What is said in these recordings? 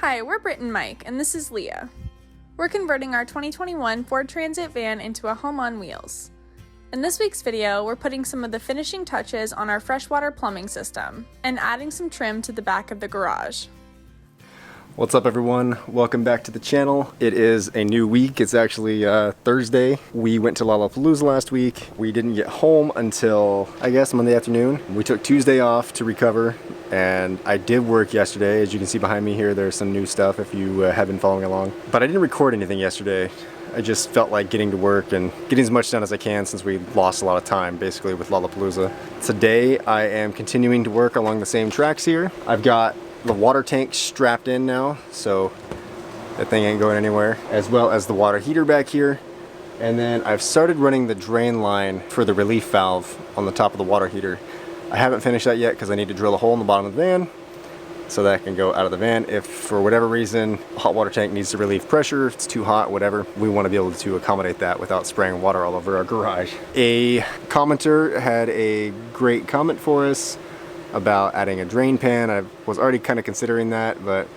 Hi, we're Britt and Mike, and this is Leah. We're converting our 2021 Ford Transit van into a home on wheels. In this week's video, we're putting some of the finishing touches on our freshwater plumbing system and adding some trim to the back of the garage. What's up everyone? Welcome back to the channel. It is a new week. It's actually Thursday. We went to Lollapalooza last week. We didn't get home until, I guess, Monday afternoon. We took Tuesday off to recover, and I did work yesterday. As you can see behind me here, there's some new stuff if you have been following along. But I didn't record anything yesterday. I just felt like getting to work and getting as much done as I can since we lost a lot of time basically with Lollapalooza. Today I am continuing to work along the same tracks here. I've got the water tank strapped in now, so that thing ain't going anywhere, as well as the water heater back here. And then I've started running the drain line for the relief valve on the top of the water heater. I haven't finished that yet because I need to drill a hole in the bottom of the van so that can go out of the van. If for whatever reason a hot water tank needs to relieve pressure, if it's too hot, whatever, we want to be able to accommodate that without spraying water all over our garage. A commenter had a great comment for us about adding a drain pan. I was already kind of considering that, but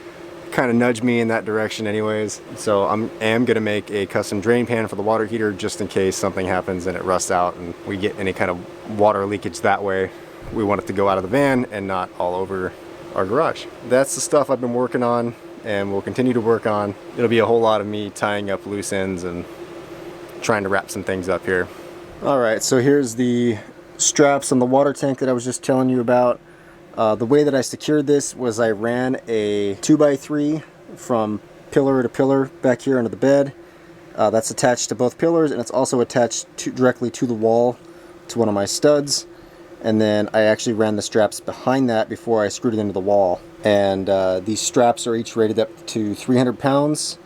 kind of nudged me in that direction anyways. So I am gonna make a custom drain pan for the water heater just in case something happens and it rusts out and we get any kind of water leakage that way. We want it to go out of the van and not all over our garage. That's the stuff I've been working on and will continue to work on. It'll be a whole lot of me tying up loose ends and trying to wrap some things up here. All right, so here's the straps on the water tank that I was just telling you about. The way that I secured this was I ran a 2x3 from pillar to pillar back here under the bed. That's attached to both pillars, and it's also attached directly to the wall to one of my studs. And then I actually ran the straps behind that before I screwed it into the wall. And these straps are each rated up to 300 pounds.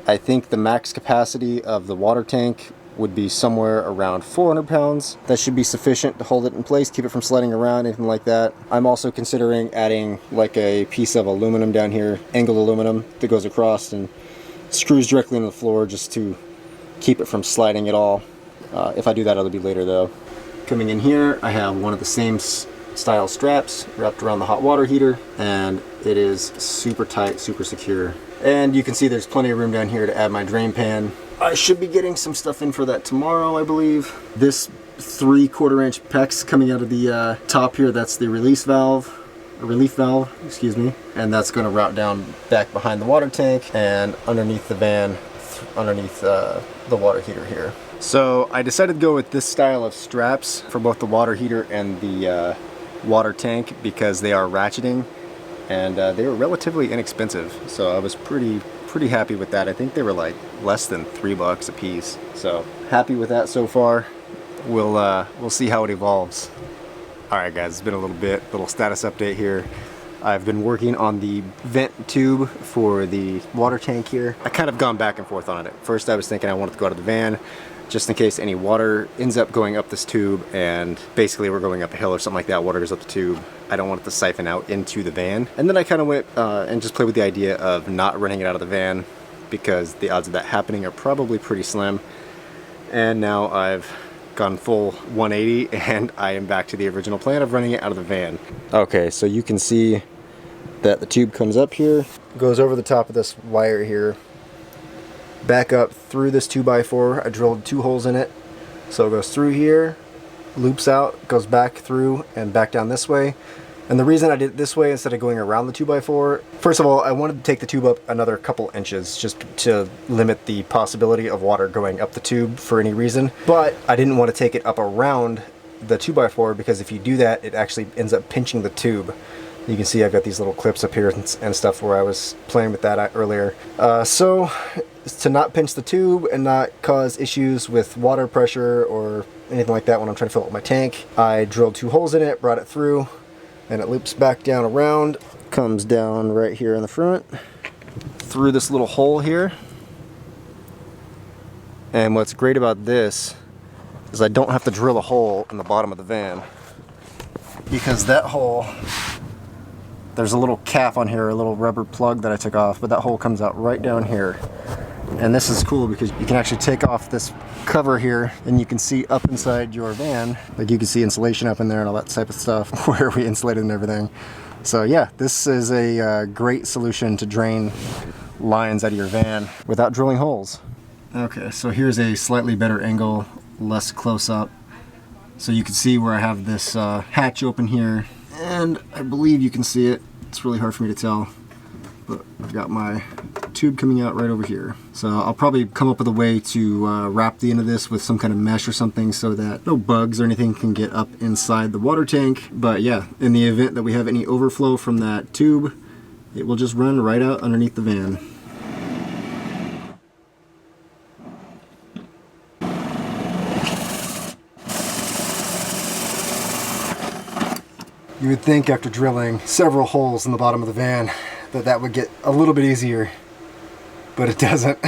I think the max capacity of the water tank would be somewhere around 400 pounds. That should be sufficient to hold it in place, keep it from sliding around, anything like that. I'm also considering adding like a piece of aluminum down here, angled aluminum that goes across and screws directly into the floor just to keep it from sliding at all. If I do that, it'll be later though. Coming in here, I have one of the same style straps wrapped around the hot water heater, and it is super tight, super secure. And you can see there's plenty of room down here to add my drain pan. I should be getting some stuff in for that tomorrow, I believe. This 3/4 inch PEX coming out of the top here, that's the relief valve, excuse me. And that's gonna route down back behind the water tank and underneath the van, underneath the water heater here. So I decided to go with this style of straps for both the water heater and the water tank because they are ratcheting, and they were relatively inexpensive. So I was pretty happy with that. I think they were like less than $3 a piece. So happy with that so far. We'll see how it evolves. All right guys, it's been a little status update here. I've been working on the vent tube for the water tank here. I kind of gone back and forth on it. At first I was thinking I wanted to go out of the van just in case any water ends up going up this tube, and basically we're going up a hill or something like that, water goes up the tube. I don't want it to siphon out into the van. And then I kind of went and just played with the idea of not running it out of the van because the odds of that happening are probably pretty slim. And now I've gone full 180 and I am back to the original plan of running it out of the van. Okay, so you can see that the tube comes up here, goes over the top of this wire here, back up through this 2x4. I drilled 2 holes in it. So it goes through here, loops out, goes back through and back down this way. And the reason I did it this way instead of going around the 2x4, first of all, I wanted to take the tube up another couple inches just to limit the possibility of water going up the tube for any reason. But I didn't want to take it up around the 2x4 because if you do that, it actually ends up pinching the tube. You can see I've got these little clips up here and stuff where I was playing with that earlier. So to not pinch the tube and not cause issues with water pressure or anything like that when I'm trying to fill up my tank, I drilled 2 holes in it, brought it through, and it loops back down around, comes down right here in the front, through this little hole here. And what's great about this is I don't have to drill a hole in the bottom of the van, because that hole, there's a little cap on here, a little rubber plug that I took off, but that hole comes out right down here. And this is cool because you can actually take off this cover here and you can see up inside your van, like you can see insulation up in there and all that type of stuff where we insulated and everything. So yeah, this is a great solution to drain lines out of your van without drilling holes. Okay, so here's a slightly better angle, less close up. So you can see where I have this hatch open here, and I believe you can see it. It's really hard for me to tell, but I've got my tube coming out right over here. So I'll probably come up with a way to wrap the end of this with some kind of mesh or something so that no bugs or anything can get up inside the water tank. But yeah, in the event that we have any overflow from that tube, it will just run right out underneath the van. You would think after drilling several holes in the bottom of the van that that would get a little bit easier, but it doesn't.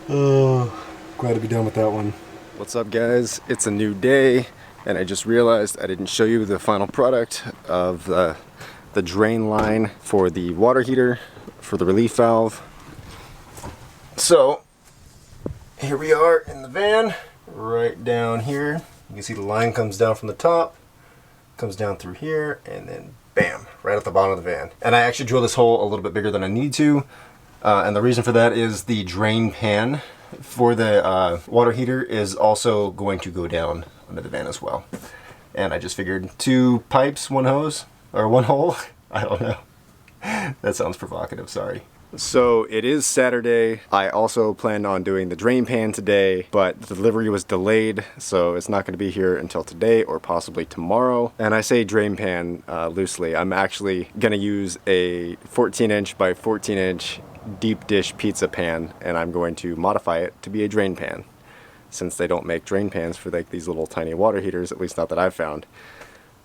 Oh, glad to be done with that one. What's up, guys? It's a new day, and I just realized I didn't show you the final product of the drain line for the water heater for the relief valve. So here we are in the van, right down here. You can see the line comes down from the top, comes down through here, and then bam, right at the bottom of the van. And I actually drilled this hole a little bit bigger than I need to, and the reason for that is the drain pan for the water heater is also going to go down under the van as well. And I just figured 2 pipes, 1 hose, or 1 hole. I don't know. That sounds provocative, sorry. So it is Saturday. I also planned on doing the drain pan today, but the delivery was delayed, so it's not going to be here until today or possibly tomorrow. And I say drain pan loosely. I'm actually going to use a 14-inch by 14-inch deep dish pizza pan, and I'm going to modify it to be a drain pan, since they don't make drain pans for like these little tiny water heaters, at least not that I've found.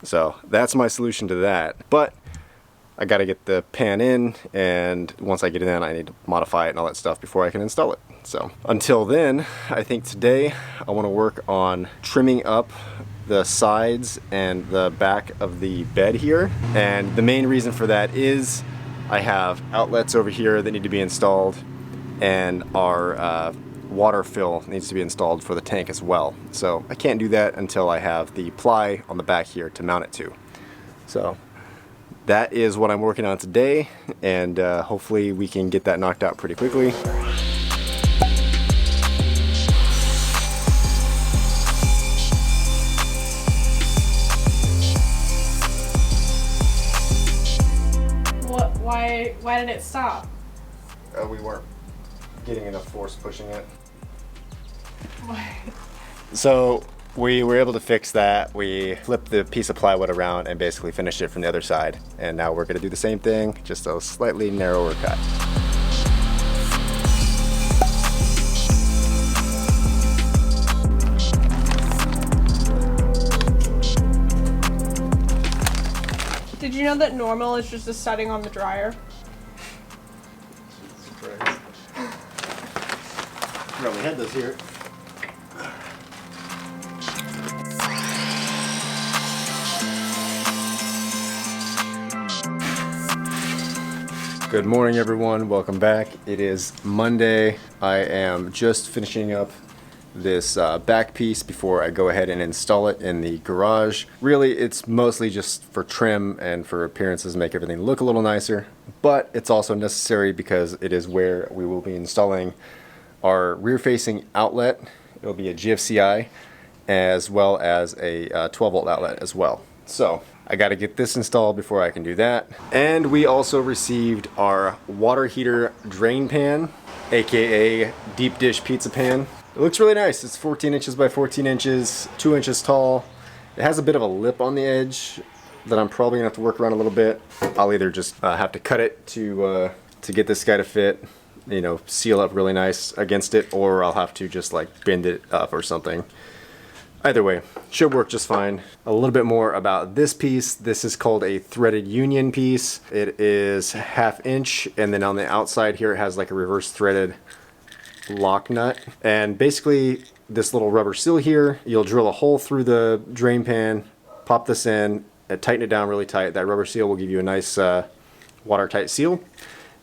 So that's my solution to that. But I gotta get the pan in, and once I get it in, I need to modify it and all that stuff before I can install it. So until then, I think today I want to work on trimming up the sides and the back of the bed here. And the main reason for that is I have outlets over here that need to be installed, and our water fill needs to be installed for the tank as well. So I can't do that until I have the ply on the back here to mount it to. So that is what I'm working on today, and hopefully we can get that knocked out pretty quickly. Why did it stop? We weren't getting enough force pushing it. Why? So we were able to fix that. We flipped the piece of plywood around and basically finished it from the other side. And now we're going to do the same thing, just a slightly narrower cut. Did you know that normal is just a setting on the dryer? No, we had those here. Good morning, everyone. Welcome back. It is Monday. I am just finishing up this back piece before I go ahead and install it in the garage. Really, it's mostly just for trim and for appearances, make everything look a little nicer, but it's also necessary because it is where we will be installing our rear-facing outlet. It'll be a GFCI as well as a 12-volt outlet as well. So I got to get this installed before I can do that. And we also received our water heater drain pan, aka deep dish pizza pan. It looks really nice. It's 14 inches by 14 inches, 2 inches tall. It has a bit of a lip on the edge that I'm probably gonna have to work around a little bit. I'll either just have to cut it to get this guy to fit, you know, seal up really nice against it, or I'll have to just like bend it up or something. Either way, should work just fine. A little bit more about this piece. This is called a threaded union piece. It is 1/2 inch, and then on the outside here it has like a reverse threaded lock nut. And basically this little rubber seal here, you'll drill a hole through the drain pan, pop this in, and tighten it down really tight. That rubber seal will give you a nice watertight seal.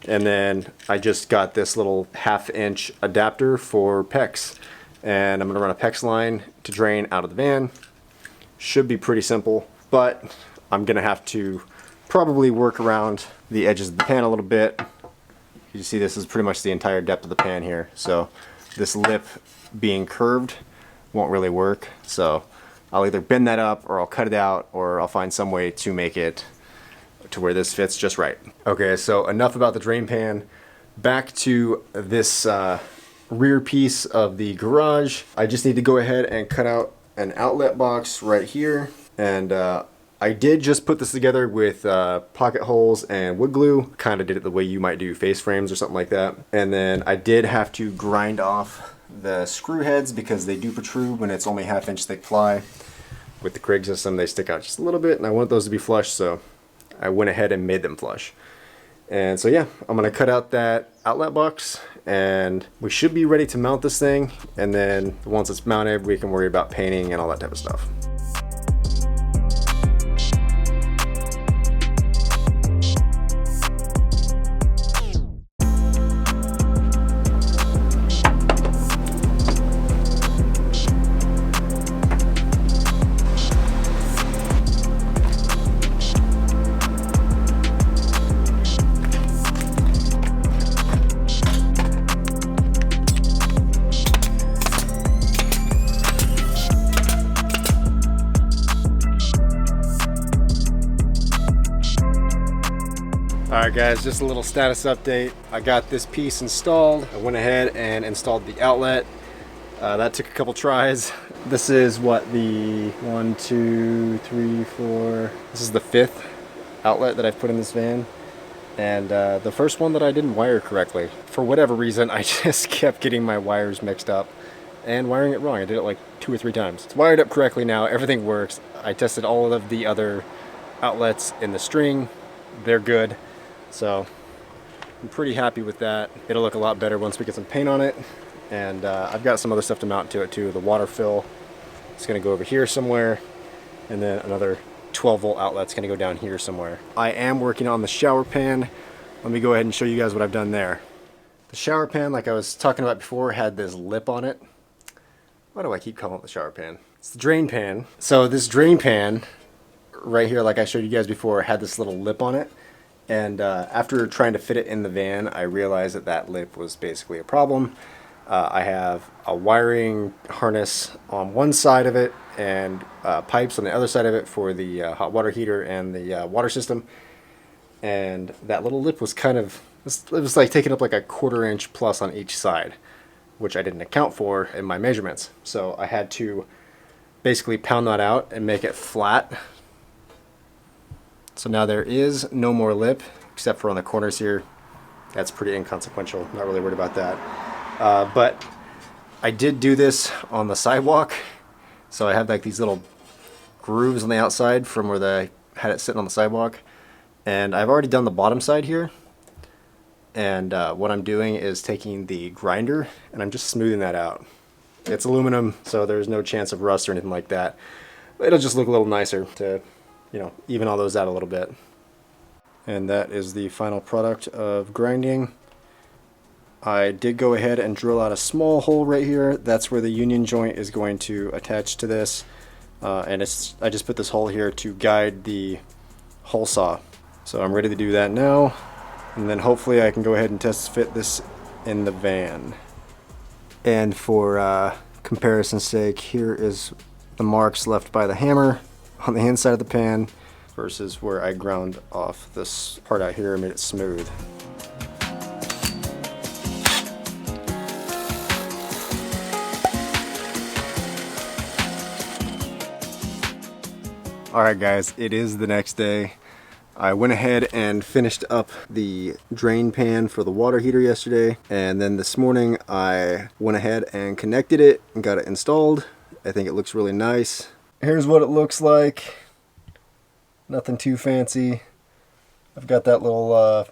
And then I just got this little 1/2 inch adapter for PEX. And I'm gonna run a PEX line to drain out of the van. Should be pretty simple, but I'm gonna have to probably work around the edges of the pan a little bit. You see this is pretty much the entire depth of the pan here, so this lip being curved won't really work. So I'll either bend that up, or I'll cut it out, or I'll find some way to make it to where this fits just right. Okay, so enough about the drain pan. Back to this rear piece of the garage. I just need to go ahead and cut out an outlet box right here, and I did just put this together with pocket holes and wood glue. Kind of did it the way you might do face frames or something like that. And then I did have to grind off the screw heads because they do protrude when it's only 1/2 inch thick ply. With the Craig system, they stick out just a little bit, and I want those to be flush, so I went ahead and made them flush. And so yeah, I'm gonna cut out that outlet box, and we should be ready to mount this thing. And then once it's mounted, we can worry about painting and all that type of stuff. Alright guys, just a little status update. I got this piece installed. I went ahead and installed the outlet. That took a couple tries. This is what, the 1, 2, 3, 4... This is the 5th outlet that I've put in this van. And the first one that I didn't wire correctly. For whatever reason, I just kept getting my wires mixed up and wiring it wrong. I did it like 2 or 3 times. It's wired up correctly now, everything works. I tested all of the other outlets in the string. They're good. So I'm pretty happy with that. It'll look a lot better once we get some paint on it. And I've got some other stuff to mount to it too. The water fill is going to go over here somewhere. And then another 12 volt outlet's going to go down here somewhere. I am working on the shower pan. Let me go ahead and show you guys what I've done there. The shower pan, like I was talking about before, had this lip on it. Why do I keep calling it the shower pan? It's the drain pan. So this drain pan right here, like I showed you guys before, had this little lip on it. And after trying to fit it in the van, I realized that that lip was basically a problem. I have a wiring harness on one side of it and pipes on the other side of it for the hot water heater and the water system. And that little lip was kind of, it was like taking up like a 1/4 inch plus on each side, which I didn't account for in my measurements. So I had to basically pound that out and make it flat. So now there is no more lip, except for on the corners here. That's pretty inconsequential, not really worried about that. But I did do this on the sidewalk. So I had like these little grooves on the outside from where I had it sitting on the sidewalk. And I've already done the bottom side here. And what I'm doing is taking the grinder and I'm just smoothing that out. It's aluminum, so there's no chance of rust or anything like that. It'll just look a little nicer to, you know, even all those out a little bit. And that is the final product of grinding. I did go ahead and drill out a small hole right here. That's where the union joint is going to attach to this. And I just put this hole here to guide the hole saw. So I'm ready to do that now. And then hopefully I can go ahead and test fit this in the van. And for comparison's sake, here is the marks left by the hammer on the inside of the pan versus where I ground off this part out here and made it smooth. Alright guys, it is the next day. I went ahead and finished up the drain pan for the water heater yesterday, and then this morning I went ahead and connected it and got it installed. I think it looks really nice. Here's what it looks like. Nothing too fancy. I've got that little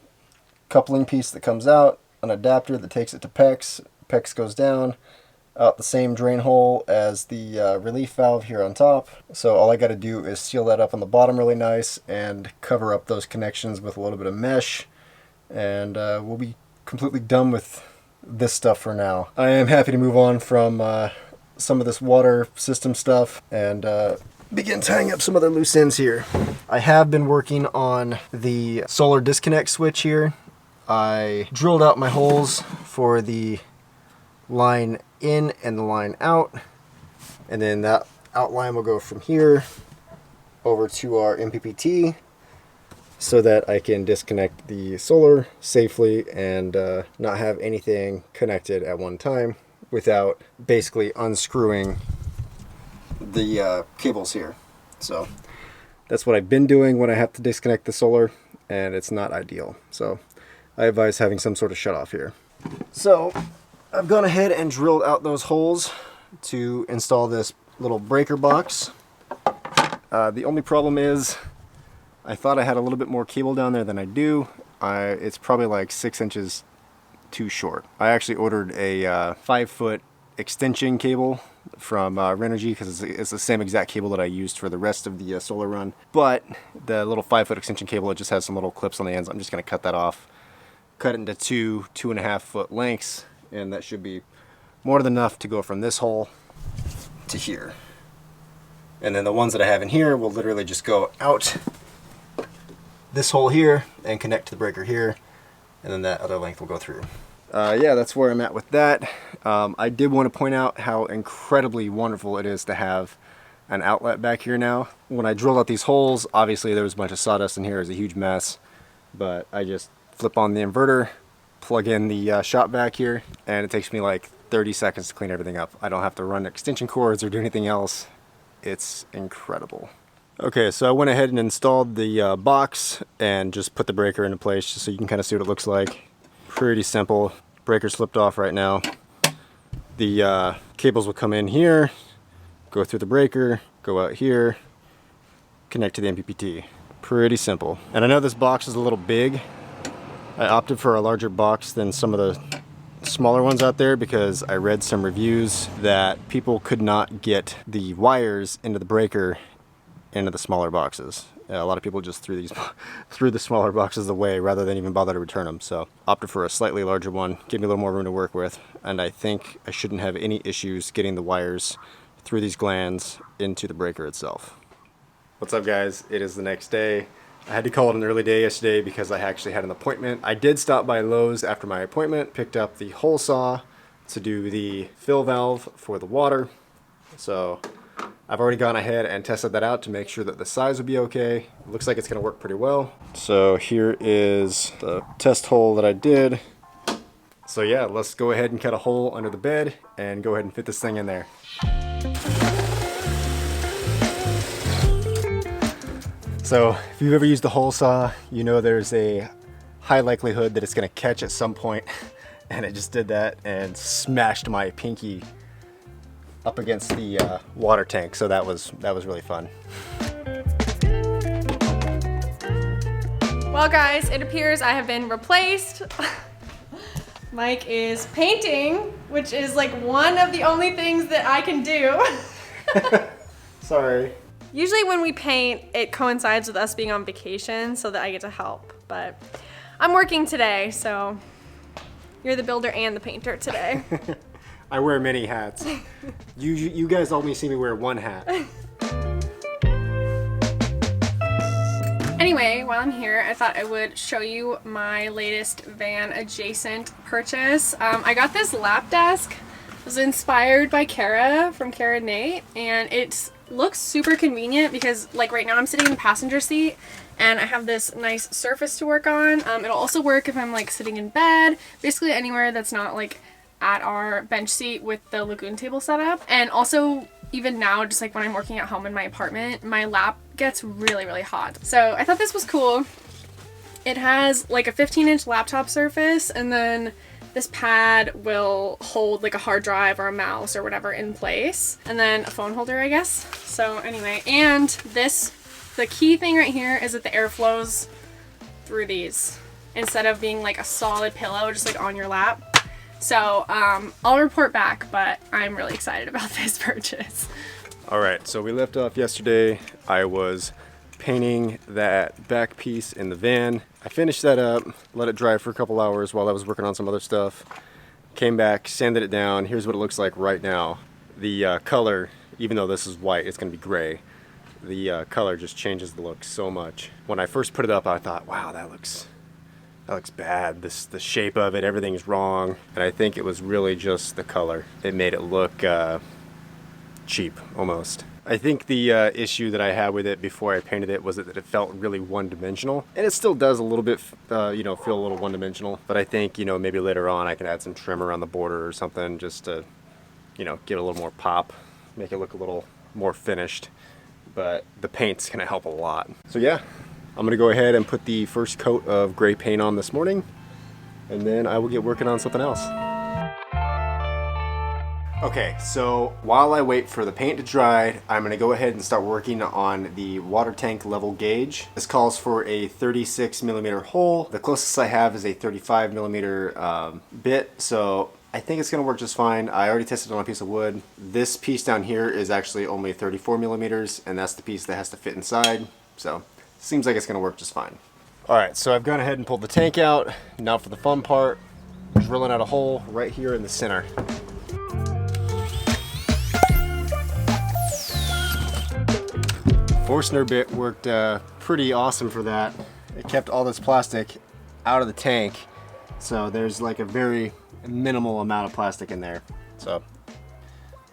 coupling piece that comes out, an adapter that takes it to PEX. PEX goes down out the same drain hole as the relief valve here on top. So all I got to do is seal that up on the bottom really nice and cover up those connections with a little bit of mesh, and we'll be completely done with this stuff for now. I am happy to move on from some of this water system stuff and begin tying up some other loose ends here. I have been working on the solar disconnect switch here. I drilled out my holes for the line in and the line out, and then that outline will go from here over to our MPPT so that I can disconnect the solar safely and not have anything connected at one time without basically unscrewing the cables here. So that's what I've been doing when I have to disconnect the solar, and it's not ideal. So I advise having some sort of shut off here. So I've gone ahead and drilled out those holes to install this little breaker box. The only problem is I thought I had a little bit more cable down there than I do. It's probably like 6 inches too short. I actually ordered a 5-foot extension cable from Renogy because it's the same exact cable that I used for the rest of the solar run. But the little 5-foot extension cable, it just has some little clips on the ends. I'm just going to cut that off, cut it into 2.5 foot lengths, and that should be more than enough to go from this hole to here. And then the ones that I have in here will literally just go out this hole here and connect to the breaker here, and then that other length will go through. Yeah, that's where I'm at with that. I did want to point out how incredibly wonderful it is to have an outlet back here now. When I drilled out these holes, obviously there was a bunch of sawdust in here. It was a huge mess, but I just flip on the inverter, plug in the shop vac here, and it takes me like 30 seconds to clean everything up. I don't have to run extension cords or do anything else. It's incredible. Okay, so I went ahead and installed the box and just put the breaker into place just so you can kind of see what it looks like. Pretty simple. Breaker slipped off right now. The cables will come in here, go through the breaker, go out here, connect to the MPPT. Pretty simple. And I know this box is a little big. I opted for a larger box than some of the smaller ones out there because I read some reviews that people could not get the wires into the breaker into the smaller boxes. A lot of people just threw the smaller boxes away rather than even bother to return them. So opted for a slightly larger one, give me a little more room to work with, and I think I shouldn't have any issues getting the wires through these glands into the breaker itself. What's up, guys? It is the next day. I had to call it an early day yesterday because I actually had an appointment. I did stop by Lowe's after my appointment, picked up the hole saw to do the fill valve for the water. So I've already gone ahead and tested that out to make sure that the size would be okay. It looks like it's gonna work pretty well. So here is the test hole that I did. So yeah, let's go ahead and cut a hole under the bed and go ahead and fit this thing in there. So if you've ever used the hole saw, you know there's a high likelihood that it's gonna catch at some point, and it just did that and smashed my pinky up against the water tank. So that was really fun. Well, guys, it appears I have been replaced. Mike is painting, which is like one of the only things that I can do. Sorry. Usually when we paint, it coincides with us being on vacation so that I get to help, but I'm working today, so you're the builder and the painter today. I wear many hats. You guys only see me wear one hat. Anyway, while I'm here, I thought I would show you my latest van adjacent purchase. I got this lap desk. It was inspired by Kara from Kara Nate, and it looks super convenient because like right now I'm sitting in the passenger seat and I have this nice surface to work on. It'll also work if I'm like sitting in bed, basically anywhere that's not like at our bench seat with the Lagoon table set up. And also even now, just like when I'm working at home in my apartment, my lap gets really, really hot. So I thought this was cool. It has like a 15-inch laptop surface, and then this pad will hold like a hard drive or a mouse or whatever in place, and then a phone holder, I guess. So anyway, and the key thing right here is that the air flows through these instead of being like a solid pillow just like on your lap. So I'll report back, but I'm really excited about this purchase. All right, so we left off yesterday. I was painting that back piece in the van. I finished that up, let it dry for a couple hours while I was working on some other stuff. Came back, sanded it down. Here's what it looks like right now. The color, even though this is white, it's gonna be gray. the color just changes the look so much. When I first put it up, I thought, wow, that looks bad. The shape of it, everything's wrong. And I think it was really just the color. It made it look cheap, almost. I think the issue that I had with it before I painted it was that it felt really one-dimensional. And it still does a little bit, you know, feel a little one-dimensional. But I think, you know, maybe later on I can add some trim around the border or something just to, you know, give it a little more pop, make it look a little more finished. But the paint's gonna help a lot. So yeah, I'm gonna go ahead and put the first coat of gray paint on this morning, and then I will get working on something else. Okay, so while I wait for the paint to dry, I'm gonna go ahead and start working on the water tank level gauge. This calls for a 36 millimeter hole. The closest I have is a 35 millimeter bit, so I think it's gonna work just fine. I already tested it on a piece of wood. This piece down here is actually only 34 millimeters, and that's the piece that has to fit inside, so seems like it's gonna work just fine. All right, so I've gone ahead and pulled the tank out. Now for the fun part, drilling out a hole right here in the center. Forstner bit worked pretty awesome for that. It kept all this plastic out of the tank, so there's like a very minimal amount of plastic in there. So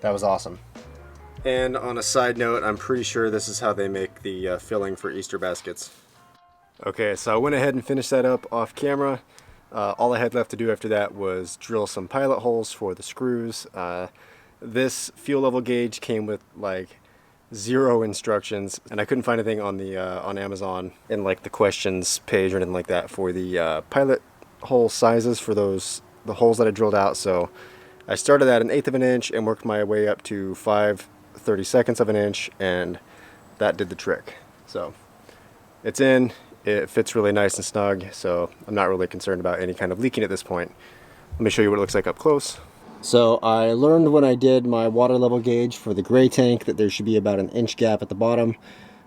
that was awesome. And on a side note, I'm pretty sure this is how they make the filling for Easter baskets. Okay, so I went ahead and finished that up off camera. All I had left to do after that was drill some pilot holes for the screws. This fuel level gauge came with like 0 instructions, and I couldn't find anything on the on Amazon in like the questions page or anything like that for the pilot hole sizes for the holes that I drilled out. So I started at 1/8 of an inch and worked my way up to 5/32 of an inch, and that did the trick. So it's in, it fits really nice and snug, so I'm not really concerned about any kind of leaking at this point. Let me show you what it looks like up close. So I learned when I did my water level gauge for the gray tank that there should be about an inch gap at the bottom,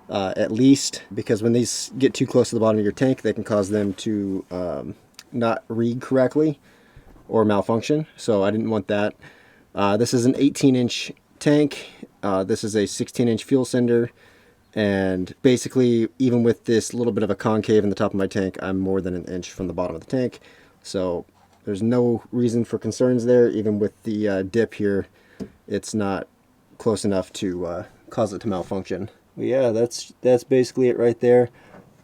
at least, because when these get too close to the bottom of your tank, they can cause them to not read correctly or malfunction. So I didn't want that. This is an 18-inch tank. This is a 16-inch fuel sender, and basically even with this little bit of a concave in the top of my tank, I'm more than an inch from the bottom of the tank. So there's no reason for concerns there. Even with the dip here, it's not close enough to cause it to malfunction. But yeah, that's basically it right there.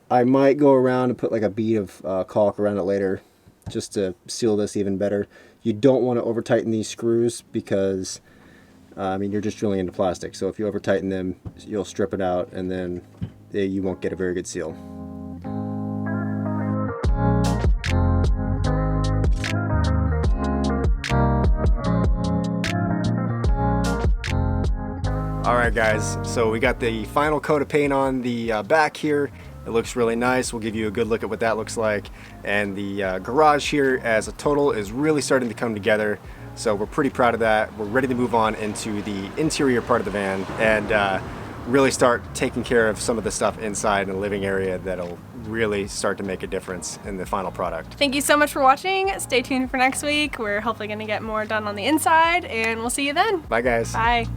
I might go around and put like a bead of caulk around it later just to seal this even better. You don't want to over tighten these screws because I mean, you're just drilling into plastic. So if you over tighten them, you'll strip it out, and then you won't get a very good seal. Alright guys, so we got the final coat of paint on the back here. It looks really nice. We'll give you a good look at what that looks like. And the garage here as a total is really starting to come together. So we're pretty proud of that. We're ready to move on into the interior part of the van and really start taking care of some of the stuff inside in the living area that'll really start to make a difference in the final product. Thank you so much for watching. Stay tuned for next week. We're hopefully going to get more done on the inside, and we'll see you then. Bye guys. Bye.